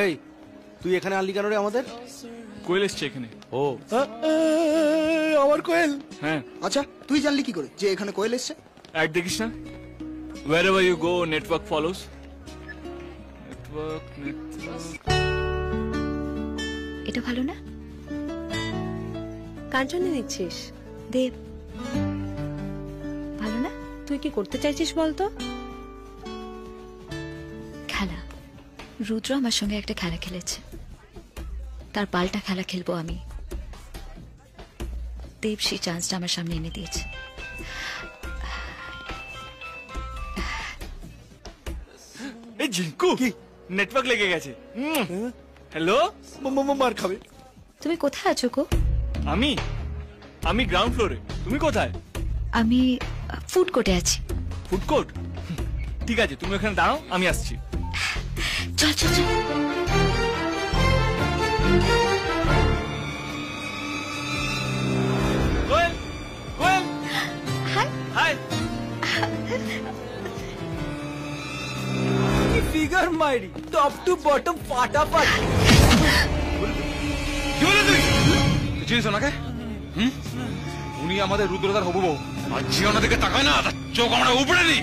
এই তুই এখানে আনলি কেন রে আমাদের? কোয়েল এসছে এখানে। ও আমার কোয়েল? হ্যাঁ। আচ্ছা তুই জানলি কি করে যে এখানে কোয়েল এসছে? অ্যাড দেখিস না? wherever you go network follows. Network. এটা ভালো না? কার জন্য নিচ্ছিস? দেব। ভালো না? তুই কি করতে চাইছিস বলতো? খেলা। রুদ্র আমার সঙ্গে একটা খেলা খেলেছে, তার পাল্টা খেলা খেলবো আমি। দেব সেই চান্সটা আমার সামনে এনে দিয়েছে। এই জিঙ্কু কি নেটওয়ার্ক লেগে গেছে। হ্যালো, মার খাবে। তুমি কোথায় আছো গো? আমি গ্রাউন্ড ফ্লোরে। তুমি কোথায়? আমি ফুড কোর্টে আছি। Food court? ঠিক আছে, তুমি ওখানে দাঁড়াও, আমি আসছি। চল চল চল। কোয়েল, কোয়েল, হাই হাই। ফিগার মাইরি টপ টু বটম ফাটাফাট। কি বলে তুই? তুই চিনিস ওনাকে? উনি আমাদের রুদ্রদার হবু বউ। আর যে ওনাদেরকে তাকায় না, তার চোখ আমরা উপড়ে নি।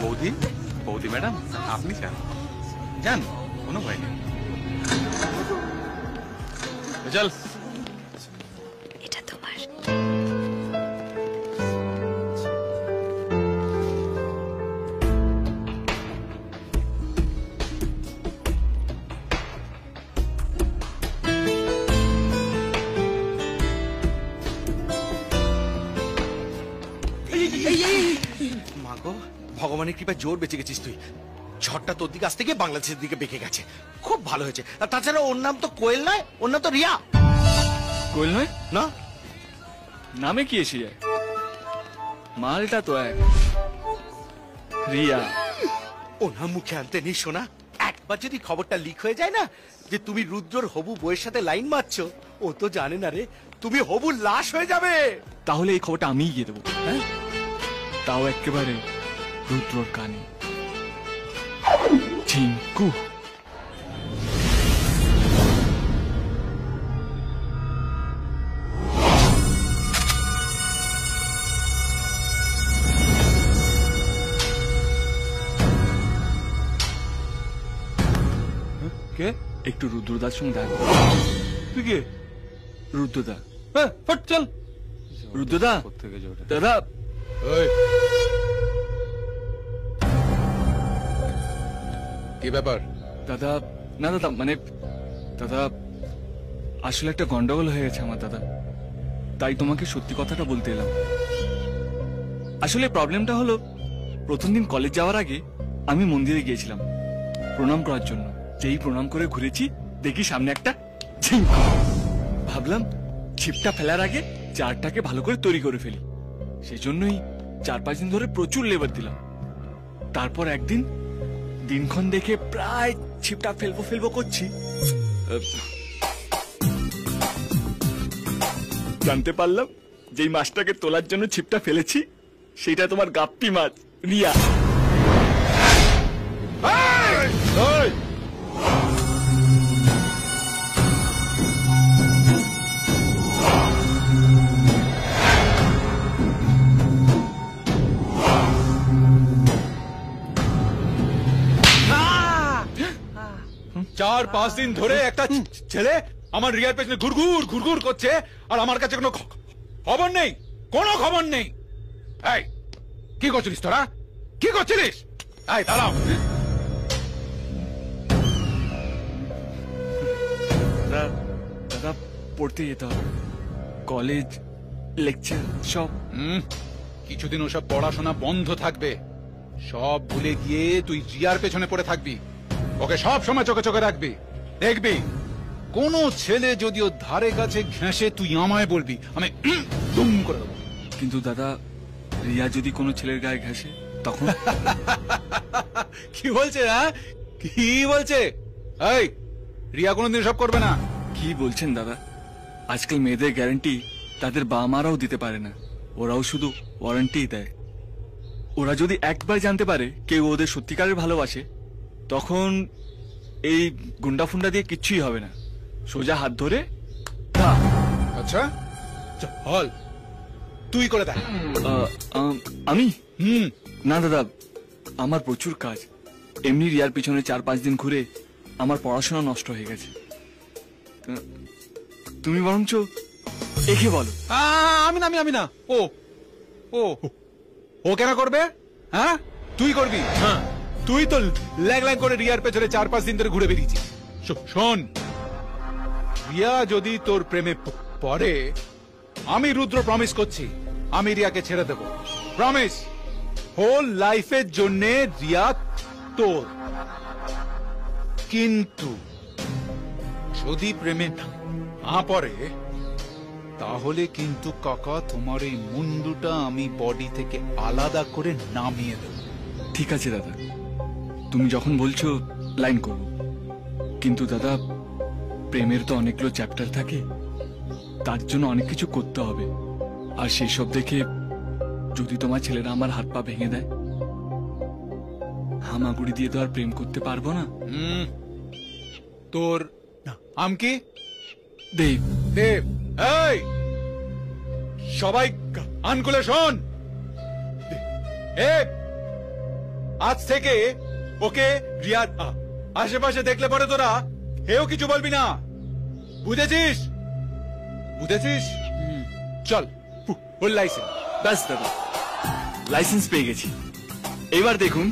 বৌদি, বৌদি ম্যাডাম, আপনি যান যান, কোনো ভয় নেই। চল। এটা তোমার। মাগো, ভগবানের কৃপায় জোর বেঁচে গেছিস তুই। ঝড়টা তোর দিকে আসতে গিয়ে বাংলাদেশের দিকে বেঁকে গেছে, খুব ভালো হয়েছে। আর তাছাড়া ওর নাম তো কোয়েল নয়, ওর নাম তো রিয়া। কোয়েল নয় না, নামে কি এসে যায়? মালটা তো এক, রিয়া। ও নাম মুখে আনতে নেই শোনা। একবার যদি খবরটা লিক হয়ে যায় না যে তুমি রুদ্রর হবু বউয়ের সাথে লাইন মারছো, ও তো জানে না রে তুমি হবুর লাশ হয়ে যাবে। তাহলে এই খবরটা আমিই গিয়ে দেবো। হ্যাঁ, তাও একেবারে রুদ্রর কানে। ঝিঙ্কু, কে? একটু রুদ্রদার সঙ্গে দেখা করো। তুই কে? রুদ্রদা। ফট চল। রুদ্রদা, কোত্থেকে জোরে? দাদা। ওই, কি ব্যাপার? দাদা, না দাদা, মানে দাদা, আসলে একটা গন্ডগোল হয়ে গেছে আমার দাদা, তাই তোমাকে সত্যি কথাটা বলতে এলাম। আসলে প্রবলেমটা হলো, প্রথম দিন কলেজ যাওয়ার আগে আমি মন্দিরে গিয়েছিলাম প্রণাম করার জন্য। যেই প্রণাম করে ঘুরেছি, দেখি সামনে একটা ঝিঙ্কু। ভাবলাম ছিপটা ফেলার আগে চারটাকে ভালো করে তৈরি করে ফেলি। সেই জন্যই 4-5 দিন ধরে প্রচুর লেবার দিলাম। তারপর একদিন দিনক্ষণ দেখে প্রায় ছিপটা ফেলবো করছি, জানতে পারলাম যেই মাছটাকে তোলার জন্য ছিপটা ফেলেছি সেটা তোমার গাপ্পি মাছ রিয়া। চার 5 দিন ধরে একটা ছেলে আমার রিয়ার পেছনে ঘুরঘুর ঘুরঘুর করছে, আর আমার কাছে কোনো খবর নেই, কোনো খবর নেই। এই, কি করছিলিস তোরা? কি করছিলিস? এই দাঁড়াও। দাদা, পড়তে যেতে হবে, কলেজ লেকচার সব। কিছুদিন ওসব পড়াশোনা বন্ধ থাকবে, সব ভুলে গিয়ে তুই রিয়ার পেছনে পড়ে থাকবি। ওকে সব সময় চোখে চোখে রাখবি। দেখবি কোন ছেলে যদি ওর ধারে কাছে ঘেঁষে, তুই আমায় বলবি, আমি দুম করে দেবো। কিন্তু দাদা, রিয়া যদি কোনো ছেলের গায়ে ঘেঁষে তখন? কি বলছে? হ্যাঁ, কি বলছে? এই, রিয়া কোনোদিন সব করবে না। কি বলছেন দাদা? আজকাল মেয়েদের গ্যারান্টি তাদের বাবা মারাও দিতে পারে না। কি বলছে? হ্যাঁ, রিয়া কোনোদিন সব করবে না। কি বলছে? রিয়া কোনোদিন সব করবে না। কি বলছে? এই, রিয়া কোনোদিন সব করবে না। কি বলছে? হ্যাঁ, রিয়া কোনোদিন সব করবে না। কি বলছেন দাদা? আজকাল মেয়েদের গ্যারান্টি তাদের বাবা মারাও দিতে পারে না। ওরাও শুধু ওয়ারেন্টি দেয়। ওরা যদি একবার জানতে পারে কেউ ওদের সত্যিকারের ভালোবাসে, তখন এই গুন্ডা ফুন্ডা দিয়ে কিচ্ছুই হবে না, সোজা হাত ধরে আচ্ছা চল তুই করে দেখ। আমি হুম না দাদা, আমার প্রচুর কাজ। এমনি রিয়ার পিছনে 4-5 দিন ঘুরে আমার পড়াশোনা নষ্ট হয়ে গেছে। তুমি বরঞ্চ একে বলো। আমি না ও ও ও কেন করবে? হ্যাঁ তুই করবি? হ্যাঁ তুই তো ল্যাং ল্যাং করে রিয়ার পেছনে 4-5 দিন ধরে ঘুরে বেরিয়েছিস। শোন, রিয়া যদি তোর প্রেমে পড়ে, আমি রুদ্র প্রমিস করছি আমি রিয়াকে ছেড়ে দেব। প্রমিস, হোল লাইফের জন্য রিয়া তোর। কিন্তু যদি প্রেমে না পড়ে, তাহলে কিন্তু কাকা তোমার এই মুন্ডুটা আমি বডি থেকে আলাদা করে নামিয়ে দেব। ঠিক আছে দাদা, তুমি যখন বলছো লাইন করব। কিন্তু দাদা, প্রেমের তো অনেকগুলো চ্যাপ্টার থাকে, তার জন্য অনেক কিছু করতে হবে। আর সেই সব দেখে যদি তোমার ছেলেরা আমার হাত পা ভেঙে দেয়, হামাগুড়ি দিয়ে তো আর প্রেম করতে পারবো না। তোর নাম কি? দেব। দেব। এই সবাই কান খুলে শোন, আজ থেকে ওকে রিয়ার আশেপাশে দেখলে পরে তোরা কেউ কিছু বলবি না, বুঝেছিস? বুঝেছিস? চল ফুল লাইসেন্স। ব্যাস দাদা, লাইসেন্স পেয়ে গেছি। এবার দেখুন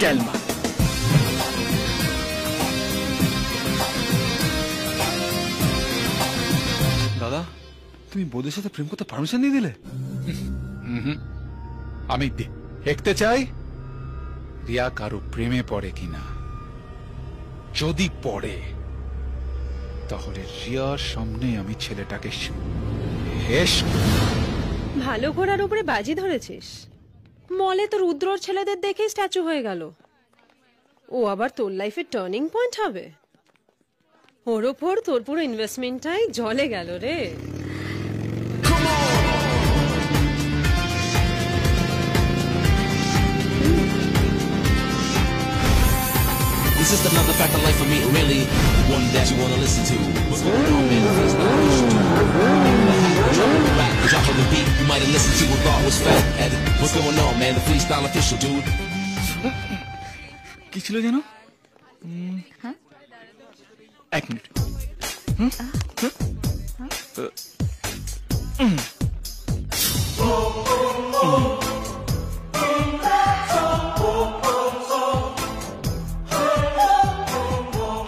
গ্যালমা। দাদা, তুমি বৌদির সাথে প্রেম করতে পারমিশন দিয়ে দিলে? আমি দেখতে চাই রিয়া কারো প্রেমে পড়ে কিনা। যদি পড়ে, তাহলে রিয়ার সামনে আমি ছেলেটাকে শেষ। ভালো ঘোড়ার উপরে বাজি ধরেছিস। মলে তো রুদ্রর ছেলেদের দেখে স্ট্যাচু হয়ে গেল। ও আবার তোর লাইফের টার্নিং পয়েন্ট হবে। ওর ওপর তোর পুরো ইনভেস্টমেন্টটাই জলে গেল রে। It's just another fact of life for me, really one that you wanna listen to. What's going on, man? It's not what you should do. The trouble with rap, the drop of the beat, you might have listened to and thought was fat. What's going on, man? The freestyle official, dude. কি ছিল যেন? এক minute.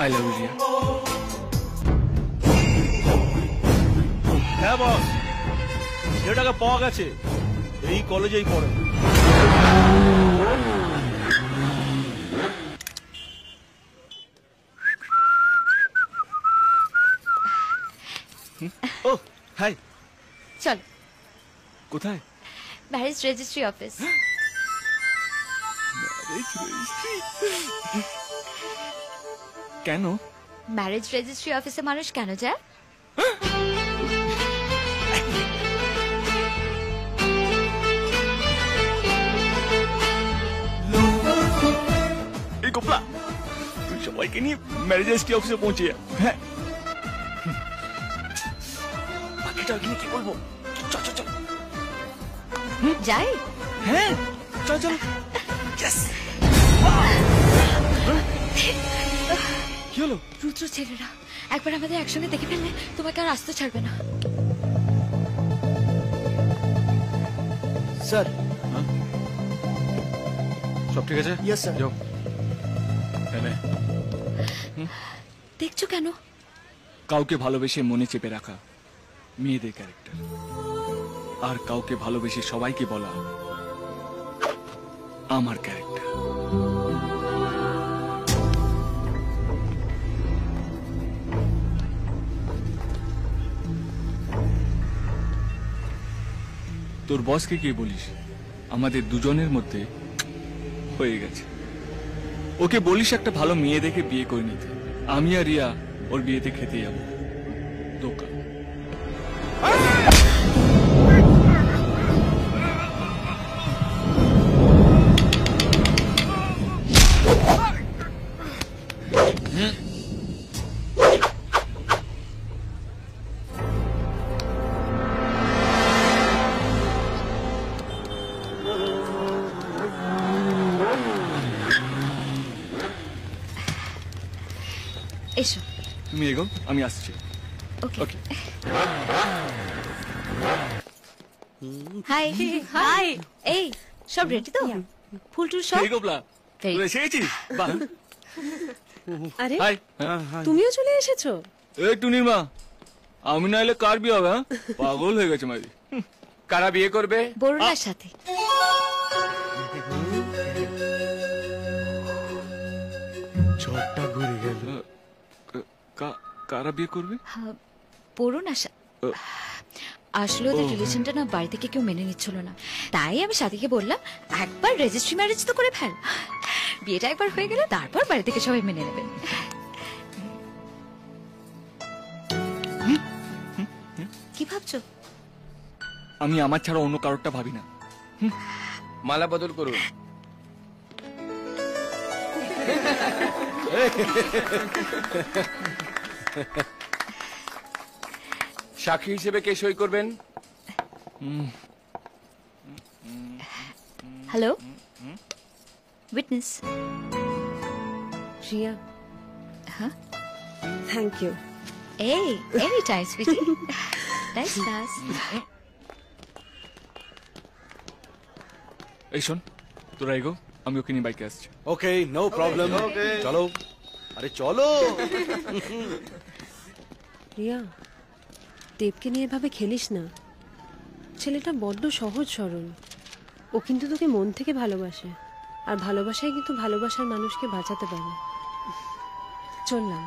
I love you, Ria. হ্যাঁ বস, ছেলেটাকে পাওয়া গেছে, এই কলেজেই পড়ে। ও হাই, চল কোথায়? Marriage registry office. কেন? ম্যারেজ রেজিস্ট্রি অফিসে মানুষ কেন যায়? এই গোপলা, তুই সবাইকে নিয়ে ম্যারেজ রেজিস্ট্রি অফিসে পৌঁছে যা। হ্যাঁ, বাকিটা ওখানে কি বলবো? চল চল চল। যাই? হ্যাঁ চল চল। কি হলো? রুদ্র ছেলেরা একবার আমাদের একসঙ্গে দেখে ফেললে তোমাকে আর আসতে ছাড়বে না। স্যার। সব ঠিক আছে? Yes sir. যাও। দেখছো কেন? কাউকে ভালোবেসে মনে চেপে রাখা মেয়েদের ক্যারেক্টার, আর কাউকে ভালোবেসে সবাইকে বলা আমার ক্যারেক্টার। তোর বসকে কি বলিস আমাদের দুজনের মধ্যে হয়ে গেছে? ওকে বলিস একটা ভালো মেয়ে দেখে বিয়ে করে নিতে। আমি আর রিয়া ওর বিয়েতে খেতে যাবো দোকান। এসো। তুমি এগো, আমি আসছি। Okay okay. Hi hi. এই সব রেডি তো? ফুল টুল সব? এই গোপলা, Very তুই এসে গেছিস? বাহ। আরে হাই। তুমিও চলে এসেছো? এই টুনির মা, আমি না এলে কার বিয়ে হবে? পাগল হয়ে গেছে মাইরি। কারা বিয়ে করবে? বরুণার সাথে। ঝড়টা ঘুরে গেল। কারা বিয়ে করবে? হ্যাঁ, বরুণার সাথে। আসলে ওদের রিলেশনটা না বাড়ি থেকে কেউ মেনে নিচ্ছিল না, তাই আমি সাথীকে বললাম একবার রেজিস্ট্রি ম্যারেজ তো করে ফেল, বিয়েটা একবার হয়ে গেলে তারপর বাড়ি থেকে সবাই মেনে নেবে। কি ভাবছো? আমি আমার ছাড়া অন্য কারোরটা ভাবি না। মালা বদল করুন। সাক্ষী হিসেবে কে সই করবেন? Hello, witness. রিয়া, হ্যাঁ, থ্যাংক ইউ। এই any time sweetie. Nice class. এই শোন, তোরা এগো, আমি ওকে নিয়ে বাইকে আসছি। Okay, no problem. চলো, আরে চলো। রিয়া, দেবকে নিয়ে এভাবে খেলিস না। ছেলেটা বড্ড সহজ সরল। ও কিন্তু তোকে মন থেকে ভালোবাসে, আর ভালোবাসায় কিন্তু ভালোবাসার মানুষকে বাঁচাতে পারে। চললাম।